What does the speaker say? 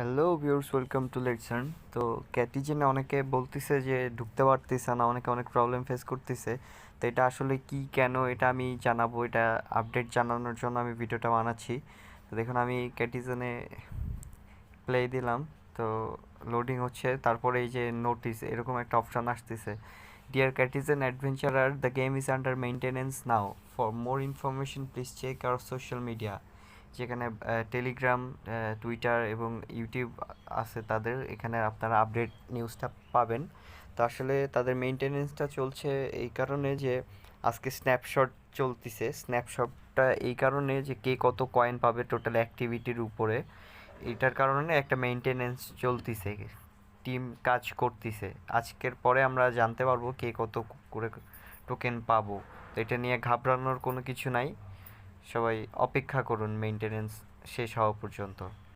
Hello viewers, welcome to let's learn. তো ক্যাটিজেনে অনেকে বলতেছে যে ঢুকতে পারতেছে না, অনেকে অনেক প্রবলেম ফেস করতেছে। তো এটা আসলে কি, কেন, এটা আমি জানাবো, এটা আপডেট জানানোর জন্য আমি ভিডিওটা বানাচ্ছি। তো দেখুন, আমি ক্যাটিজেনে প্লে দিলাম, তো লোডিং হচ্ছে, তারপরে এই যে নোটিস এরকম একটা অপশান আসতেছে, dear Catizen adventurer, the game is under maintenance now, for more information please check our social media. যেখানে টেলিগ্রাম, টুইটার এবং ইউটিউব আছে, তাদের এখানে আপনারা আপডেট নিউজটা পাবেন। তো আসলে তাদের মেনটেনেন্সটা চলছে এই কারণে যে আজকে স্ন্যাপশট চলতিছে। স্ন্যাপশটটা এই কারণে যে কে কত কয়েন পাবে টোটাল অ্যাক্টিভিটির উপরে, এটার কারণে একটা মেনটেনেন্স চলতিছে, টিম কাজ করতিছে। আজকের পরে আমরা জানতে পারবো কে কত করে টোকেন পাবো। তো এটা নিয়ে ঘাবড়ানোর কোনো কিছু নাই, সবাই অপেক্ষা করুন মেইনটেনেন্স শেষ হওয়া পর্যন্ত।